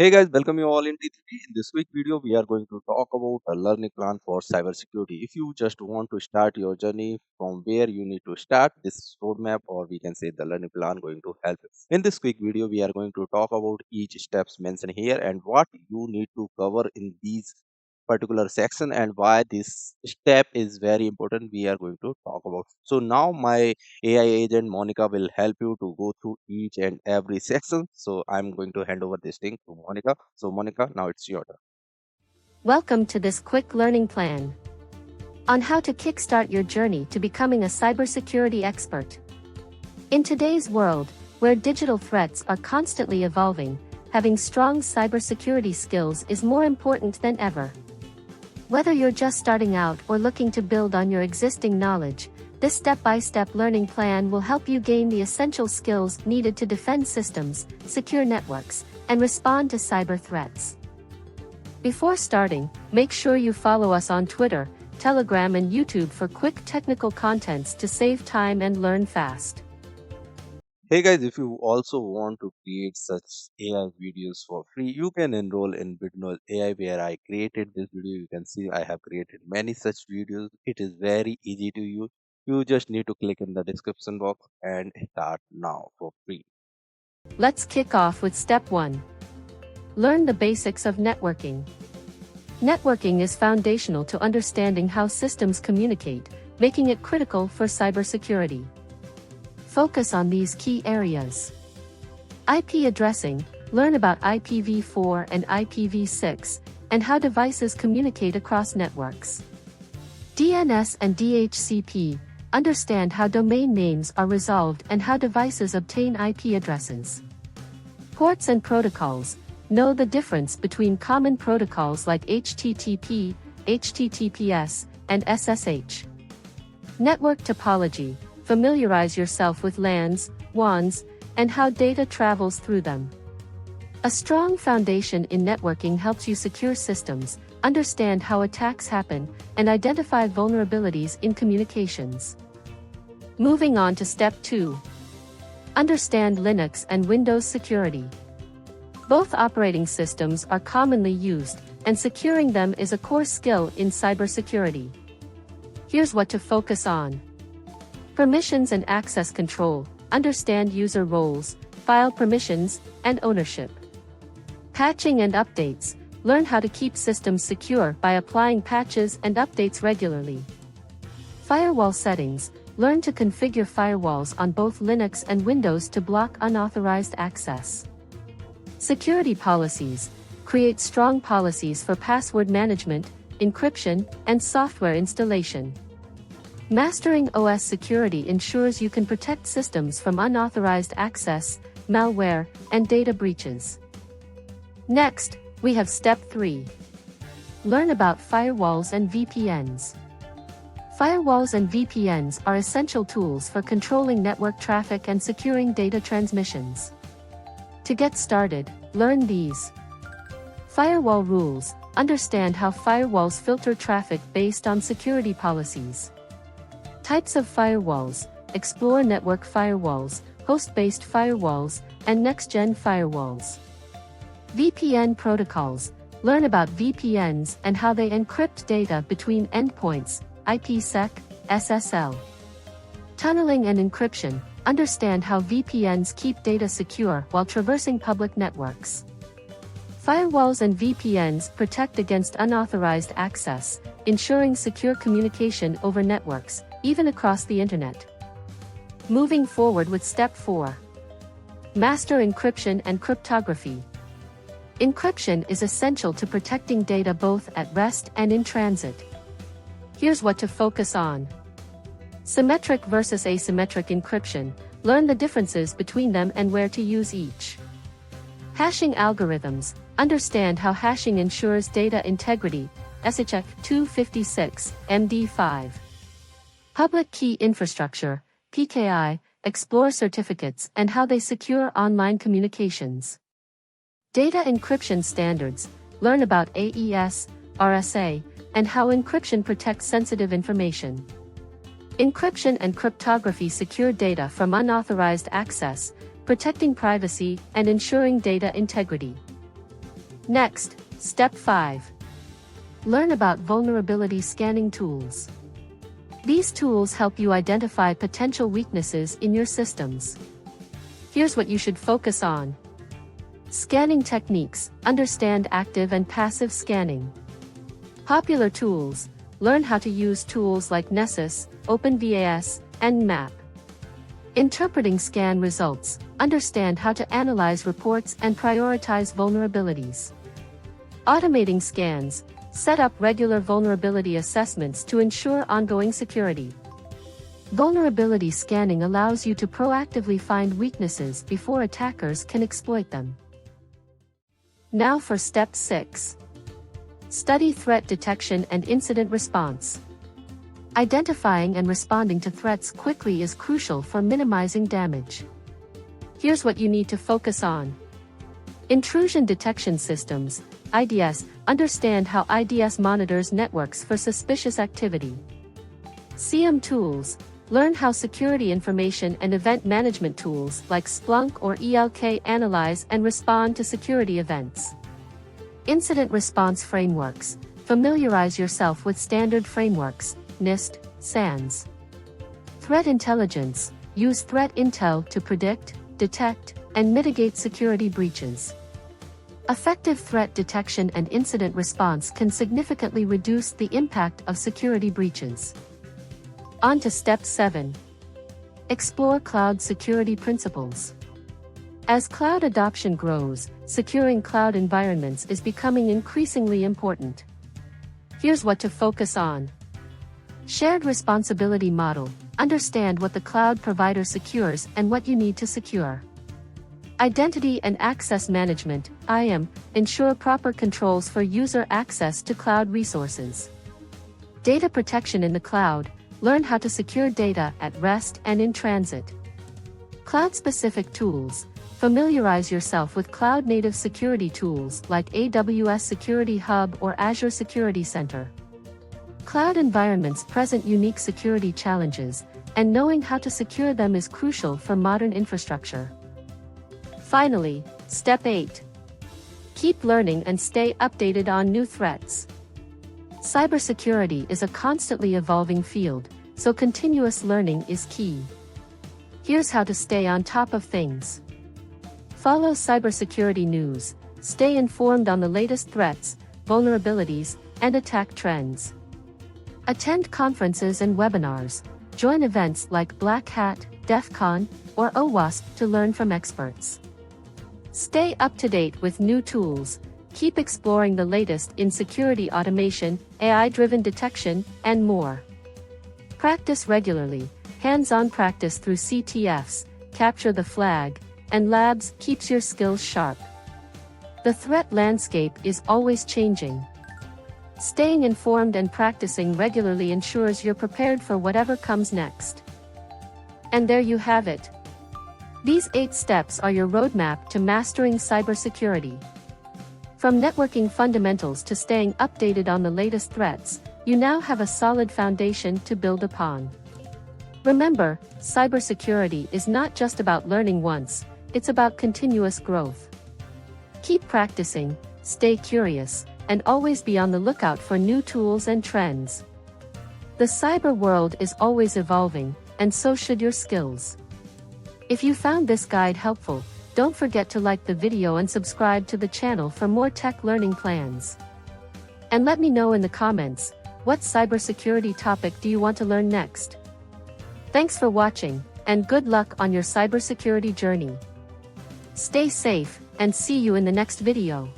Hey guys, welcome you all in T3. In this quick video, we are going to talk about a learning plan for cybersecurity. If you just want to start your journey from where you need to start, this roadmap or we can say the learning plan going to help you. In this quick video, we are going to talk about each steps mentioned here and what you need to cover in these particular section and why this step is very important we are going to talk about. So now my AI agent Monica will help you to go through each and every section. So I'm going to hand over this thing to Monica. So Monica, now it's your turn. Welcome to this quick learning plan on how to kickstart your journey to becoming a cybersecurity expert. In today's world, where digital threats are constantly evolving, having strong cybersecurity skills is more important than ever. Whether you're just starting out or looking to build on your existing knowledge, this step-by-step learning plan will help you gain the essential skills needed to defend systems, secure networks, and respond to cyber threats. Before starting, make sure you follow us on Twitter, Telegram and YouTube for quick technical contents to save time and learn fast. Hey guys, if you also want to create such AI videos for free, you can enroll in Bitnoise AI where I created this video. You can see I have created many such videos. It is very easy to use. You just need to click in the description box and start now for free. Let's kick off with Step 1. Learn the basics of networking. Networking is foundational to understanding how systems communicate, making it critical for cybersecurity. Focus on these key areas. IP addressing, learn about IPv4 and IPv6, and how devices communicate across networks. DNS and DHCP, understand how domain names are resolved and how devices obtain IP addresses. Ports and protocols, know the difference between common protocols like HTTP, HTTPS, and SSH. Network topology, familiarize yourself with LANs, WANs, and how data travels through them. A strong foundation in networking helps you secure systems, understand how attacks happen, and identify vulnerabilities in communications. Moving on to Step 2. Understand Linux and Windows security. Both operating systems are commonly used, and securing them is a core skill in cybersecurity. Here's what to focus on. Permissions and access control, understand user roles, file permissions, and ownership. Patching and updates, learn how to keep systems secure by applying patches and updates regularly. Firewall settings, learn to configure firewalls on both Linux and Windows to block unauthorized access. Security policies, create strong policies for password management, encryption, and software installation. Mastering OS security ensures you can protect systems from unauthorized access, malware, and data breaches. Next, we have Step 3. Learn about firewalls and VPNs. Firewalls and VPNs are essential tools for controlling network traffic and securing data transmissions. To get started, learn these. Firewall rules, understand how firewalls filter traffic based on security policies. Types of firewalls, explore network firewalls, host-based firewalls, and next-gen firewalls. VPN protocols, learn about VPNs and how they encrypt data between endpoints, IPsec, SSL. Tunneling and encryption, understand how VPNs keep data secure while traversing public networks. Firewalls and VPNs protect against unauthorized access, ensuring secure communication over networks, even across the internet. Moving forward with Step 4. Master encryption and cryptography. Encryption is essential to protecting data both at rest and in transit. Here's what to focus on. Symmetric versus asymmetric encryption, learn the differences between them and where to use each. Hashing algorithms, understand how hashing ensures data integrity, SHF 256, MD5. Public key infrastructure, PKI, explore certificates and how they secure online communications. Data encryption standards, learn about AES, RSA, and how encryption protects sensitive information. Encryption and cryptography secure data from unauthorized access, protecting privacy and ensuring data integrity. Next, Step 5. Learn about vulnerability scanning tools. These tools help you identify potential weaknesses in your systems. Here's what you should focus on. Scanning techniques. Understand active and passive scanning. Popular tools. Learn how to use tools like Nessus, OpenVAS, and Map. Interpreting scan results. Understand how to analyze reports and prioritize vulnerabilities. Automating scans. Set up regular vulnerability assessments to ensure ongoing security. Vulnerability scanning allows you to proactively find weaknesses before attackers can exploit them. Now for Step 6. Study threat detection and incident response. Identifying and responding to threats quickly is crucial for minimizing damage. Here's what you need to focus on. Intrusion detection systems, IDS. Understand how IDS monitors networks for suspicious activity. CM tools. Learn how security information and event management tools like Splunk or ELK analyze and respond to security events. Incident response frameworks. Familiarize yourself with standard frameworks, NIST, SANS. Threat intelligence. Use threat intel to predict, detect, and mitigate security breaches. Effective threat detection and incident response can significantly reduce the impact of security breaches. On to Step 7. Explore cloud security principles. As cloud adoption grows, securing cloud environments is becoming increasingly important. Here's what to focus on. Shared responsibility model. Understand what the cloud provider secures and what you need to secure. Identity and access management, IAM, ensure proper controls for user access to cloud resources. Data protection in the cloud. Learn how to secure data at rest and in transit. Cloud-specific tools. Familiarize yourself with cloud-native security tools like AWS Security Hub or Azure Security Center. Cloud environments present unique security challenges, and knowing how to secure them is crucial for modern infrastructure. Finally, Step 8. Keep learning and stay updated on new threats. Cybersecurity is a constantly evolving field, so continuous learning is key. Here's how to stay on top of things. Follow cybersecurity news. Stay informed on the latest threats, vulnerabilities, and attack trends. Attend conferences and webinars. Join events like Black Hat, DEF CON, or OWASP to learn from experts. Stay up to date with new tools. Keep exploring the latest in security automation, AI-driven detection, and more. Practice regularly. Hands-on practice through CTFs, Capture the Flag, and labs keeps your skills sharp. The threat landscape is always changing. Staying informed and practicing regularly ensures you're prepared for whatever comes next. And there you have it. These 8 steps are your roadmap to mastering cybersecurity. From networking fundamentals to staying updated on the latest threats, you now have a solid foundation to build upon. Remember, cybersecurity is not just about learning once, it's about continuous growth. Keep practicing, stay curious, and always be on the lookout for new tools and trends. The cyber world is always evolving, and so should your skills. If you found this guide helpful, don't forget to like the video and subscribe to the channel for more tech learning plans. And let me know in the comments, what cybersecurity topic do you want to learn next? Thanks for watching, and good luck on your cybersecurity journey. Stay safe, and see you in the next video.